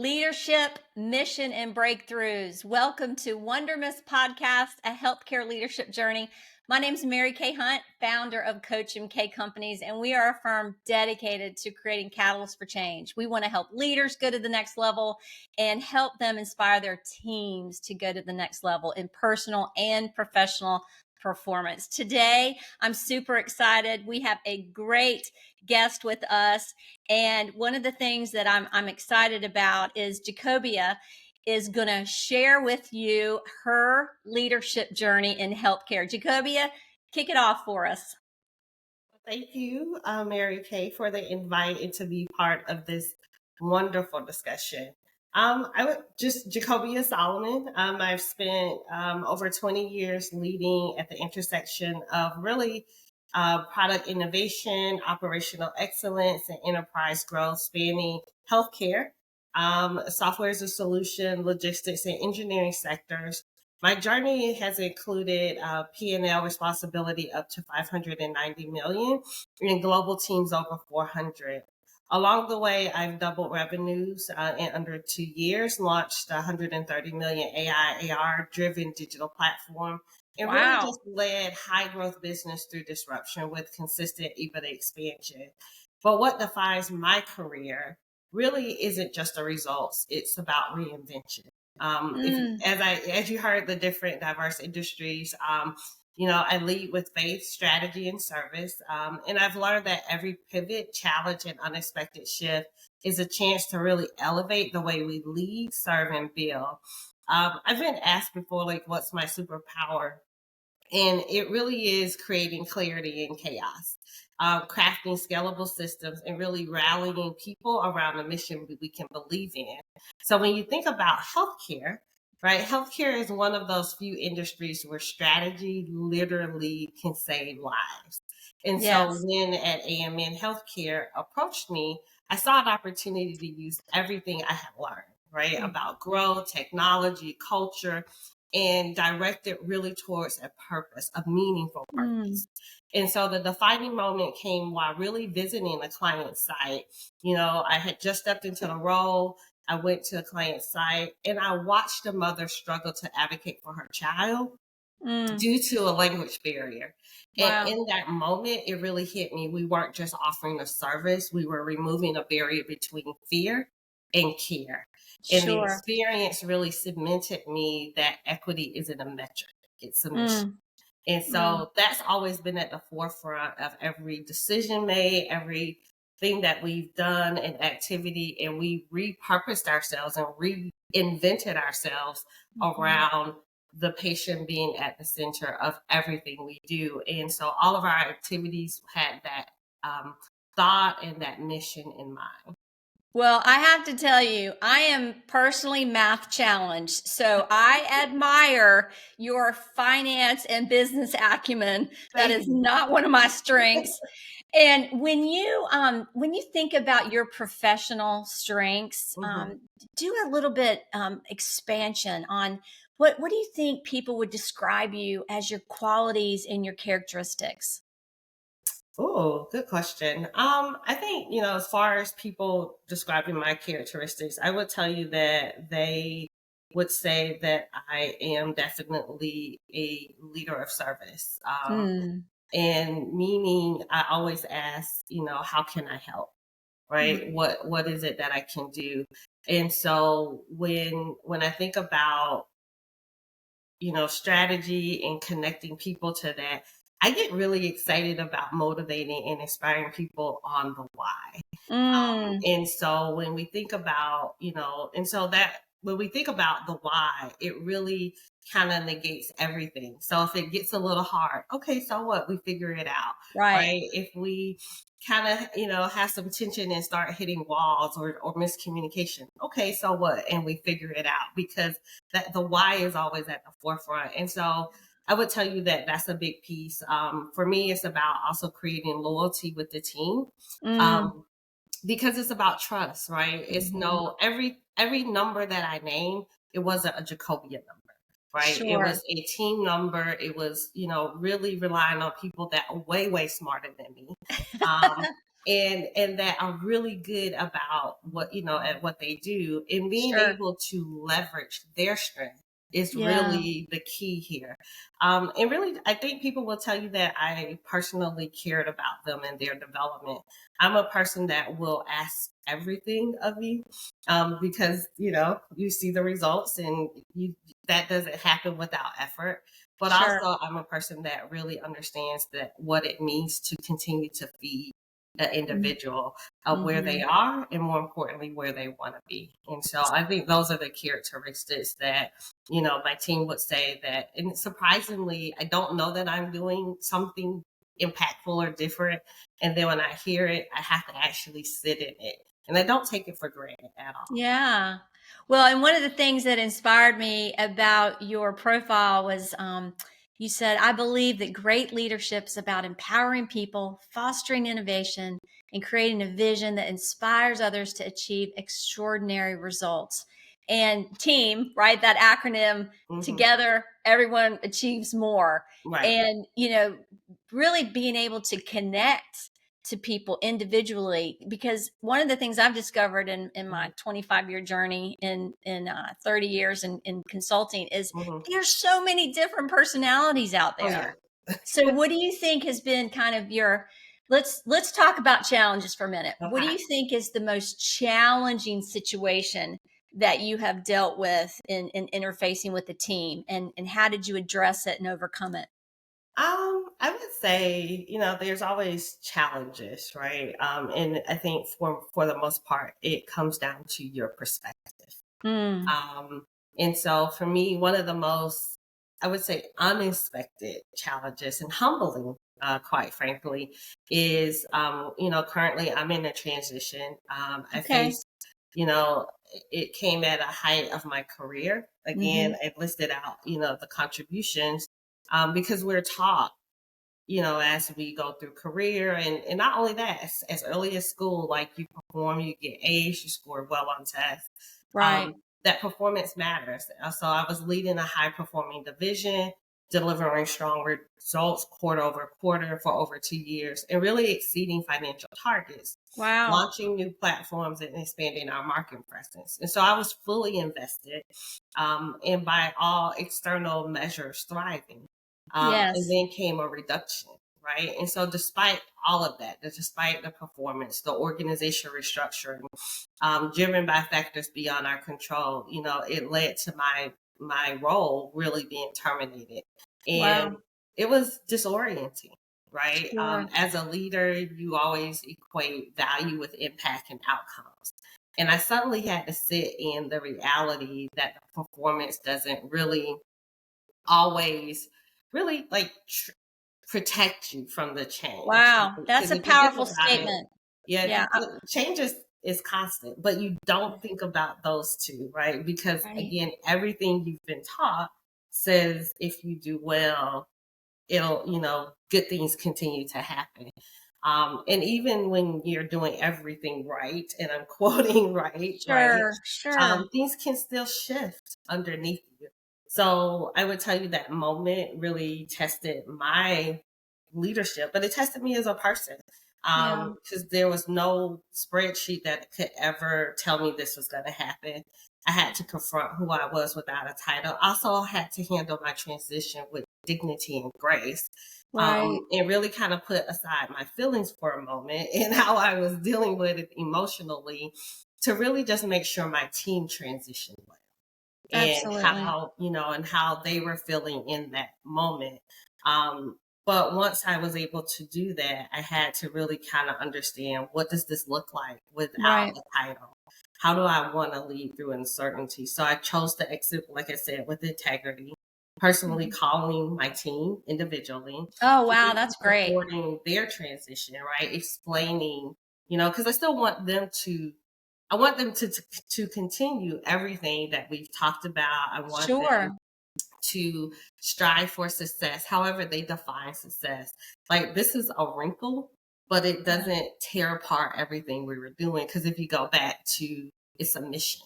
leadership, mission, and breakthroughs. Welcome to Wondermous podcast, a healthcare leadership journey. My name is Merikay Hunt, founder of Coach MK Companies, and we are a firm dedicated to creating catalysts for change. We want to help leaders go to the next level and help them inspire their teams to go to the next level in personal and professional performance. Today, I'm super excited. We have a great guest with us. And one of the things that I'm excited about is Jacobia is going to share with you her leadership journey in healthcare. Jacobia, kick it off for us. Thank you, Mary Kay, for the invite and to be part of this wonderful discussion. Jacobia Solomon. I've spent over 20 years leading at the intersection of really product innovation, operational excellence, and enterprise growth spanning healthcare, software as a solution, logistics, and engineering sectors. My journey has included P&L responsibility up to 590 million and global teams over 400. Along the way, I've doubled revenues in under 2 years, launched 130 million AI, AR driven digital platform, and really just led high growth business through disruption with consistent EBITDA expansion. But what defines my career really isn't just the results, it's about reinvention. As you heard, the different diverse industries, I lead with faith, strategy, and service. And I've learned that every pivot, challenge, and unexpected shift is a chance to really elevate the way we lead, serve, and build. I've been asked before, like, what's my superpower? And it really is creating clarity in chaos, crafting scalable systems, and really rallying people around a mission we can believe in. So when you think about healthcare, right, healthcare is one of those few industries where strategy literally can save lives. And so when at AMN Healthcare approached me, I saw an opportunity to use everything I had learned, right, about growth, technology, culture, and direct it really towards a purpose, a meaningful purpose. And so the defining moment came while really visiting a client site. I had just stepped into the role. I went to a client site and I watched a mother struggle to advocate for her child due to a language barrier. And in that moment, it really hit me. We weren't just offering a service. We were removing a barrier between fear and care. And the experience really cemented me that equity isn't a metric, it's a mission. And so that's always been at the forefront of every decision made, everything that we've done in activity, and we repurposed ourselves and reinvented ourselves around the patient being at the center of everything we do. And so all of our activities had that thought and that mission in mind. Well, I have to tell you, I am personally math challenged. So I admire your finance and business acumen. That is not one of my strengths. And when you think about your professional strengths, do a little bit expansion on what do you think people would describe you as your qualities and your characteristics? Oh, good question. I think, as far as people describing my characteristics, I would tell you that they would say that I am definitely a leader of service. And meaning I always ask, how can I help? Right? What is it that I can do? And so when I think about, strategy and connecting people to that, I get really excited about motivating and inspiring people on the why. And so when we think about, when we think about the why, it really kind of negates everything. So if it gets a little hard, okay, so what? We figure it out, right? If we kind of, have some tension and start hitting walls or miscommunication, okay, so what? And we figure it out because the why is always at the forefront. And so I would tell you that that's a big piece. For me, it's about also creating loyalty with the team. Because it's about trust, right? It's every number that I named, it wasn't a Jacobia number, right? It was a team number. It was, really relying on people that are way, way smarter than me. and that are really good about what, at what they do, and being Sure. able to leverage their strength is Yeah. really the key here. And really, I think people will tell you that I personally cared about them and their development. I'm a person that will ask everything of you, because you see the results, and that doesn't happen without effort. But Sure. also, I'm a person that really understands that what it means to continue to feed an individual where they Mm-hmm. are, and more importantly, where they want to be. And so I think those are the characteristics that, my team would say that, and surprisingly, I don't know that I'm doing something impactful or different. And then when I hear it, I have to actually sit in it. And I don't take it for granted at all. Yeah. Well, and one of the things that inspired me about your profile was you said, I believe that great leadership is about empowering people, fostering innovation, and creating a vision that inspires others to achieve extraordinary results. And team, right? That acronym, Hmm. together, everyone achieves more. Right. And, really being able to connect to people individually, because one of the things I've discovered in my 25-year journey in 30 years in consulting is Hmm. there's so many different personalities out Oh, yeah. there. So what do you think has been kind of your, let's talk about challenges for a minute. What do Okay. you think is the most challenging situation that you have dealt with in interfacing with the team, and how did you address it and overcome it? I would say, there's always challenges, right? And I think for the most part, it comes down to your perspective. Mm, Um, and so for me, one of the most, I would say, unexpected challenges and humbling, quite frankly, is, currently I'm in a transition. I okay. face, you know, it came at a height of my career. Mm-hmm. Again, I've listed out, the contributions, because we're taught, as we go through career, and not only that, as early as school, like you perform, you get A's, you score well on tests, Right. that performance matters. So I was leading a high performing division, delivering strong results quarter over quarter for over 2 years, and really exceeding financial targets, Wow. launching new platforms and expanding our market presence. And so I was fully invested, and by all external measures, thriving. And Yes. then came a reduction, right? And so, despite all of that, despite the performance, the organization restructuring, driven by factors beyond our control, it led to my role really being terminated, and Wow. it was disorienting. Right. Sure. As a leader, you always equate value with impact and outcomes. And I suddenly had to sit in the reality that the performance doesn't really always really protect you from the change. Wow. That's Because a if you think powerful about it, statement. yeah, if Yeah. you change is constant, but you don't think about those two, right? Because Right. again, everything you've been taught says if you do well, it'll, good things continue to happen. And even when you're doing everything right, and I'm quoting right, Sure. Sure. things can still shift underneath you. So I would tell you that moment really tested my leadership, but it tested me as a person. Yeah. Because there was no spreadsheet that could ever tell me this was going to happen. I had to confront who I was without a title. I also had to handle my transition with dignity and grace, Right. and really kind of put aside my feelings for a moment and how I was dealing with it emotionally, to really just make sure my team transitioned well, and Absolutely. how they were feeling in that moment. But once I was able to do that, I had to really kind of understand, what does this look like without Right. a title? How do I want to lead through uncertainty? So I chose to exit, like I said, with integrity, personally Mhm. calling my team individually, Oh, wow. really That's great. supporting their transition, right? Explaining, because I still want them to, I want them to continue everything that we've talked about. I want them Sure. to strive for success, however they define success. Like, this is a wrinkle, but it Yeah. doesn't tear apart everything we were doing. Because if you go back to, it's a mission,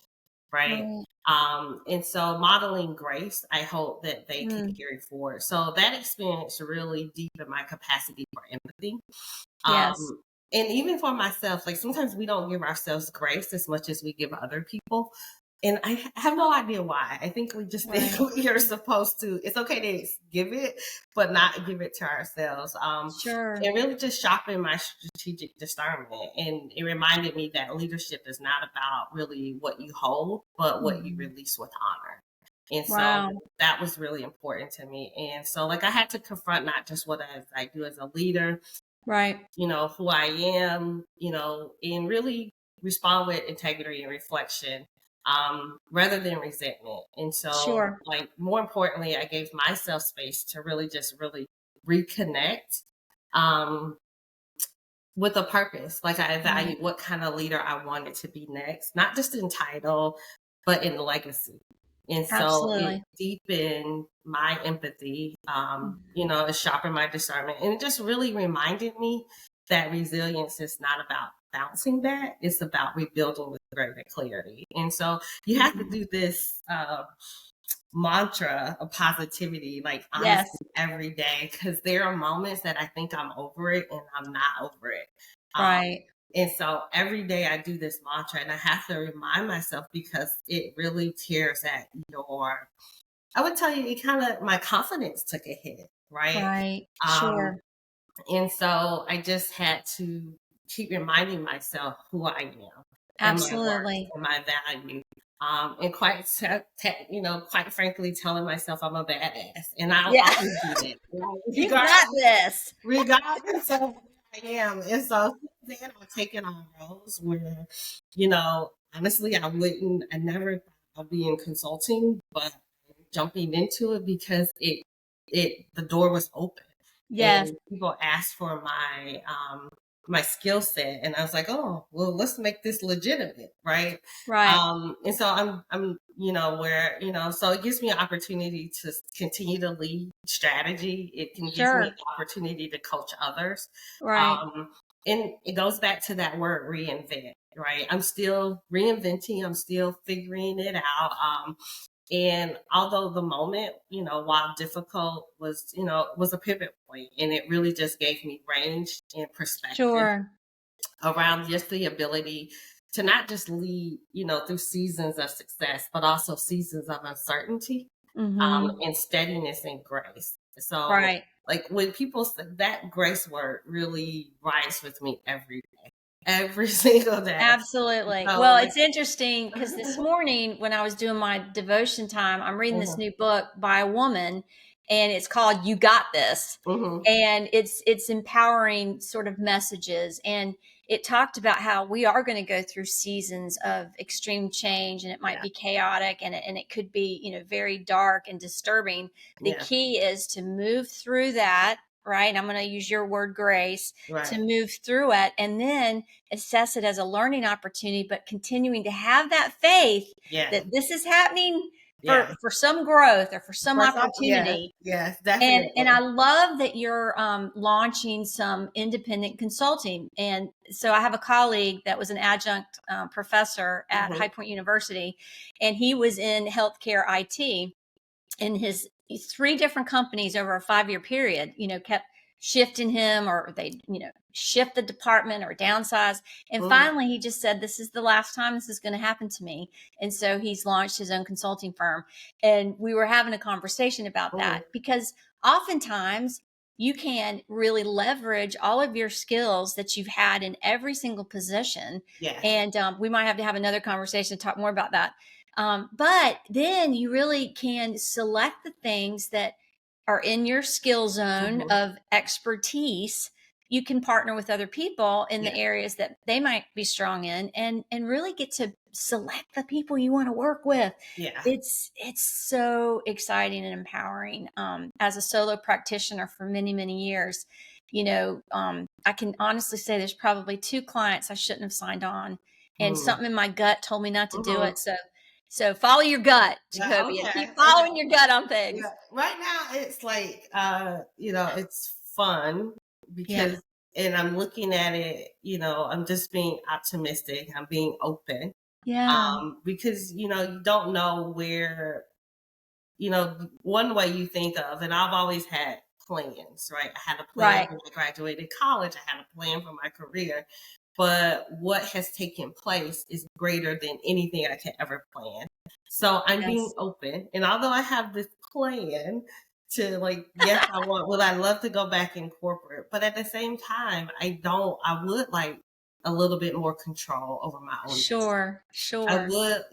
right? Right. And so modeling grace, I hope that they can Mm. carry forward. So that experience really deepened my capacity for empathy, Yes. And even for myself, like sometimes we don't give ourselves grace as much as we give other people. And I have no idea why. I think we just think Right. we are supposed to, it's okay to give it, but not give it to ourselves. Sure. It really just sharpened my strategic discernment. And it reminded me that leadership is not about really what you hold, but what you Mhm. release with honor. And so Wow. that was really important to me. And so like I had to confront not just what I do as a leader, Right. who I am, and really respond with integrity and reflection, rather than resentment. And so, Sure. like, more importantly, I gave myself space to really reconnect, um, with a purpose. Like, I Right. evaluate what kind of leader I wanted to be next, not just in title, but in legacy. And so it Absolutely. deepened my empathy, Mhm. it sharpened my discernment. And it just really reminded me that resilience is not about bouncing back, it's about rebuilding with greater clarity. And so you have to Mhm. do this mantra of positivity, like Yes. honestly, every day, because there are moments that I think I'm over it and I'm not over it. Right. And so every day I do this mantra and I have to remind myself because it really tears at I would tell you, it kind of, my confidence took a hit, right? Right. Um, Sure. and so I just had to keep reminding myself who I am and my worth Absolutely. and my value. And quite frankly, telling myself I'm a badass, and I'll Yeah. always do that, You've got this. regardless of who I am. And so then I've taken on roles where, honestly, I never thought I'd be in consulting, but jumping into it because the door was open Yes. and people asked for my skill set, and I was like, oh well, let's make this legitimate, right? Right. And so I'm where so it gives me an opportunity to continue to lead strategy. It can give me Sure. an opportunity to coach others, Right. um and it goes back to that word reinvent, right? I'm still reinventing, I'm still figuring it out. And although the moment, while difficult, was a pivot point, and it really just gave me range and perspective Sure. around just the ability to not just lead, through seasons of success, but also seasons of uncertainty, Mhm. and steadiness and grace. So, Right. like when people say that grace word really rides with me every single day. Absolutely. So, Well, like, it's interesting because this morning when I was doing my devotion time, I'm reading this mhm, new book by a woman and it's called You Got This. mhm, And it's empowering sort of messages, and it talked about how we are going to go through seasons of extreme change, and it might yeah, be chaotic, and it could be, very dark and disturbing. The yeah, key is to move through that, right? And I'm going to use your word grace, to right, move through it and then assess it as a learning opportunity, but continuing to have that faith yeah. that this is happening Yeah. for some growth or for some For some, yes, opportunity. yes, And I definitely. love that you're launching some independent consulting. And so I have a colleague that was an adjunct professor at High Mhm, Point University, and he was in healthcare IT, and his three different companies over a 5-year period, kept shifting him, or they, shift the department or downsize. And mhm, finally, he just said, this is the last time this is going to happen to me. And so he's launched his own consulting firm. And we were having a conversation about mhm. that because oftentimes you can really leverage all of your skills that you've had in every single position. Yes. And we might have to have another conversation to talk more about that. But then you really can select the things that are in your skill zone Mhm. of expertise. You can partner with other people in the Yeah, areas that they might be strong in, and really get to select the people you want to work with. yeah. It's so exciting and empowering. As a solo practitioner for many years, I can honestly say there's probably 2 clients I shouldn't have signed on, and Mm. something in my gut told me not to do Mhm. it. So follow your gut, Yeah, Jacobia. okay, Keep okay. following your gut on Yeah, things. right now it's like, it's fun Yeah. because and I'm looking at it, I'm just being optimistic, I'm being open, Yeah. because, you don't know where, one way you think of, and I've always had plans, right? I had a plan Right. when I graduated college. I had a plan for my career. But what has taken place is greater than anything I could ever plan. So I'm being Yes. open. And although I have this plan to like, yes, would I love to go back in corporate, but at the same time, I would like a little bit more control over my own destiny. Sure. I Sure. would,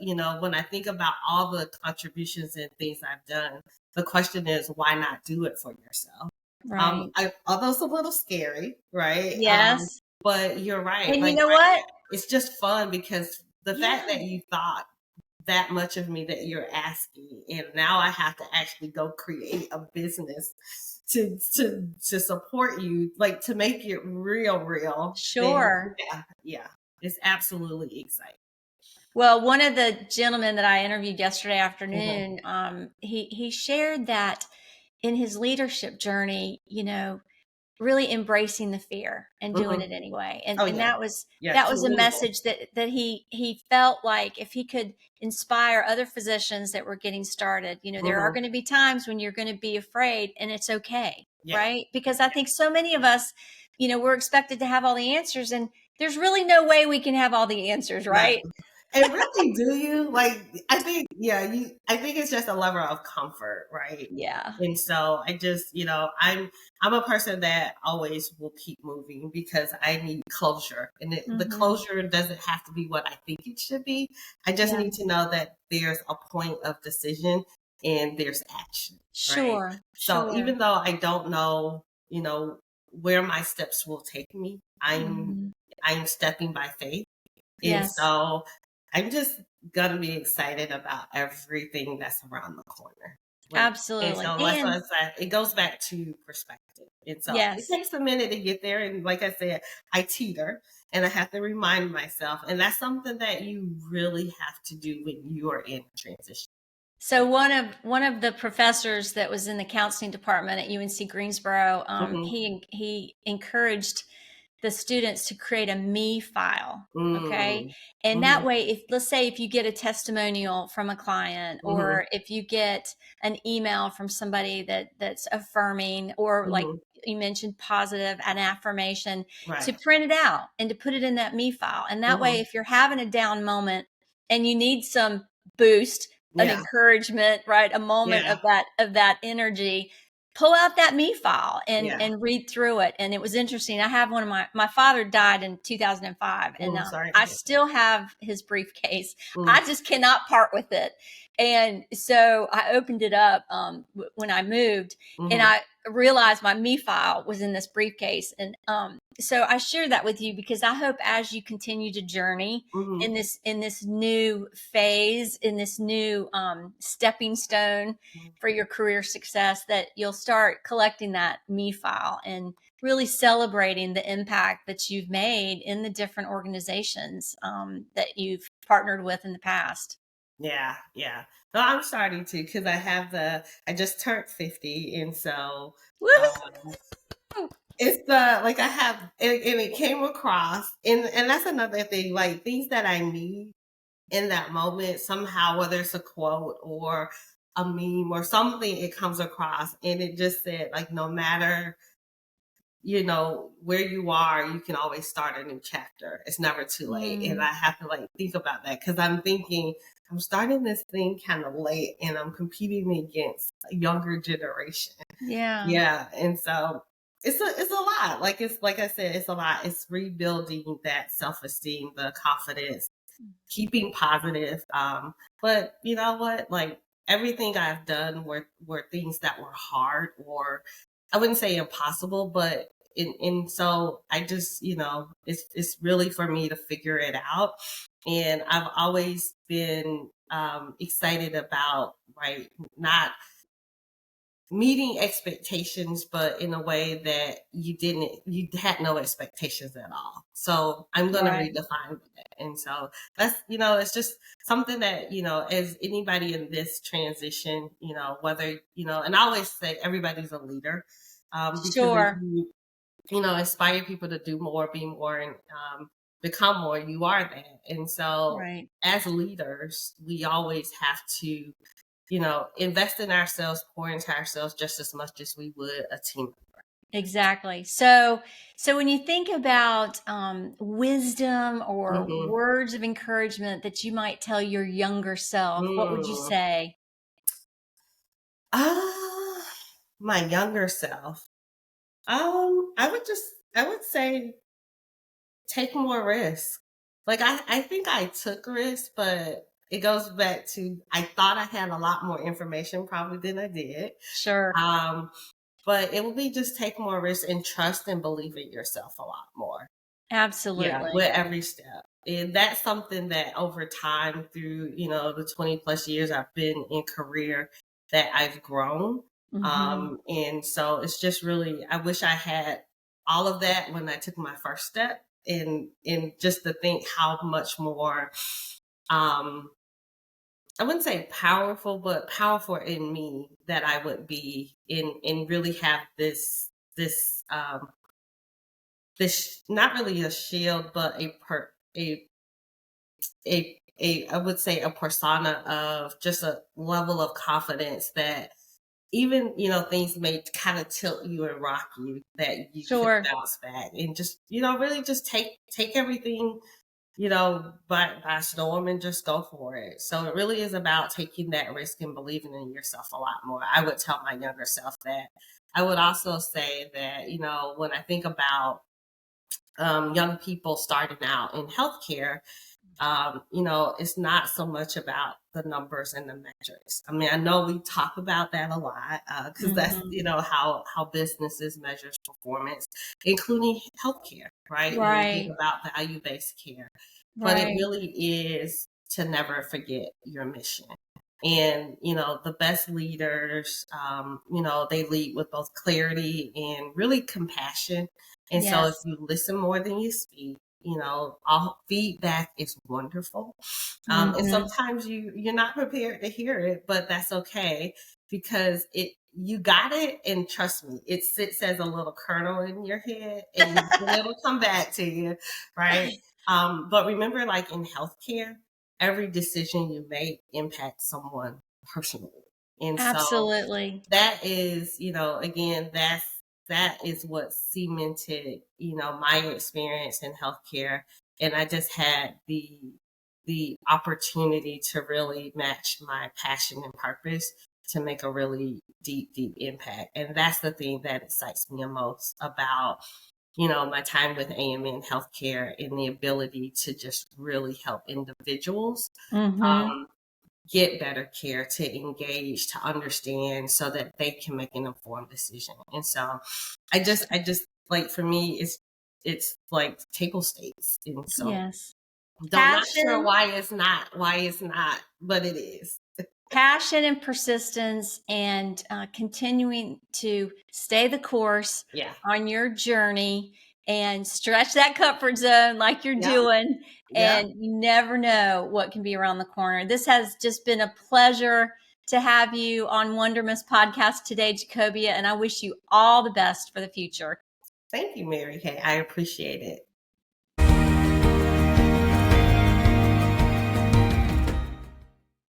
when I think about all the contributions and things I've done, the question is, why not do it for yourself? Right. Although it's a little scary, right? Yes. But you're right. And you Like, know what? it's just fun because the fact Yeah. that you thought that much of me that you're asking, and now I have to actually go create a business to support you, like to make it real, then Sure. yeah, it's absolutely exciting. Well, one of the gentlemen that I interviewed yesterday Mm-hmm. afternoon, he shared that in his leadership journey, really embracing the fear and doing Mm-hmm. it anyway. And Oh and yeah, yeah, that was a commitment. message that he felt like if he could inspire other physicians that were getting started, there are Mm-hmm. going to be times when you're going to be afraid, and it's okay, Yeah, right? Because I think so many of us, we're expected to have all the answers, and there's really no way we can have all the answers, right. right? And really, do you like? I think, yeah, I think it's just a level of comfort, right? Yeah. And so I just, I'm a person that always will keep moving because I need closure, and the Hmm. closure doesn't have to be what I think it should be. I just Yeah. need to know that there's a point of decision and there's action, right? Sure. So Sure. even though I don't know, where my steps will take me, Hmm. I'm stepping by faith, and Yes. so I'm just gonna be excited about everything that's around the corner. Like, and Absolutely. so that's what I And said. It goes back to perspective. And so it yes. takes a minute to get there. And like I said, I teeter and I have to remind myself. And that's something that you really have to do when you are in transition. So one of the professors that was in the counseling department at UNC Greensboro, Mm-hmm. he encouraged the students to create a me file. Okay. Mm-hmm. And that Mm-hmm. way, if let's say if you get a testimonial from a client, Mm-hmm. or if you get an email from somebody that's affirming, or like Mm-hmm. you mentioned, positive, an affirmation, to Right. print it out and to put it in that me file. And that way, Mm-hmm. if you're having a down moment and you need some boost, an Yeah. encouragement, right? A moment Yeah. of that energy, pull out that me file and Yeah. and read through it. And it was interesting. I have one of my father died in 2005, and Sorry to I hear that. still have his briefcase. Mm. I just cannot part with it. And so I opened it up when I moved, and Mm-hmm. I realized my me file was in this briefcase. And so I share that with you because I hope as you continue to journey Mm-hmm. in this new phase, in this new stepping stone for your career success, that you'll start collecting that me file and really celebrating the impact that you've made in the different organizations that you've partnered with in the past. Yeah, yeah. No, I'm starting to because I just turned 50. And so Woohoo! um, it's the, like I have, and it came across, and that's another thing, like things that I need in that moment, somehow, whether it's a quote or a meme or something, it comes across, and it just said, like, no matter where you are, you can always start a new chapter. It's never too late. And I Mm, have to like think about that because I'm thinking I'm starting this thing kind of late and I'm competing against a younger generation. yeah. Yeah. And so it's a lot. Like, it's like I said, it's a lot. It's rebuilding that self-esteem, the confidence, keeping positive. But you know what? Like, everything I've done were things that were hard, or I wouldn't say impossible, but so I just, it's really for me to figure it out. And I've always been excited about, right, not meeting expectations, but in a way that you had no expectations at all. So I'm going to Right. redefine that. And so that's, it's just something that, as anybody in this transition, whether, and I always say everybody's a leader, because if Sure. you, inspire people to do more, be more, and become more, you are that. And so Right. as leaders, we always have to invest in ourselves, pour into ourselves just as much as we would a team. Exactly. So when you think about wisdom or Mm-hmm. words of encouragement that you might tell your younger self, what would you say? My younger self. I would say take more risk. Like I think I took risks, but it goes back to I thought I had a lot more information probably than I did. Sure. But it will be just take more risks and trust and believe in yourself a lot more. Yeah, Absolutely. with every step. And that's something that over time through, the 20 plus years I've been in career that I've grown. Mm-hmm. And so it's just really, I wish I had all of that when I took my first step and just to think how much more, um, I wouldn't say powerful, but powerful in me that I would be in really have this not really a shield, but a I would say a persona of just a level of confidence that even things may kind of tilt you and rock you, that you can Sure. bounce back and just really just take everything by storm and just go for it. So it really is about taking that risk and believing in yourself a lot more. I would tell my younger self that. I would also say that when I think about young people starting out in healthcare, it's not so much about the numbers and the metrics. I mean, I know we talk about that a lot because that's, Mm-hmm. how businesses measure performance, including healthcare, right? When we think Right. about value-based care. But it Right. really is to never forget your mission. And, the best leaders, they lead with both clarity and really compassion. And so if Yes. you listen more than you speak, all feedback is wonderful. And Mm-hmm. sometimes you're not prepared to hear it, but that's okay because you got it, and trust me, it sits as a little kernel in your head and it'll come back to you, right? But remember, like in healthcare, every decision you make impacts someone personally. And so Absolutely. that is, again, that is what cemented, my experience in healthcare. And I just had the opportunity to really match my passion and purpose to make a really deep, deep impact. And that's the thing that excites me the most about, my time with AMN Healthcare and the ability to just really help individuals Mm-hmm. um, get better care, to engage, to understand so that they can make an informed decision. And so I just like, for me, it's like table stakes. And so Yes. not sure Passion. why it's not, but it is. Passion and persistence and continuing to stay the course Yeah. on your journey and stretch that comfort zone like you're Yep. doing. Yep. And you never know what can be around the corner. This has just been a pleasure to have you on Wondermous podcast today, Jacobia, and I wish you all the best for the future. Thank you, Mary Kay. I appreciate it.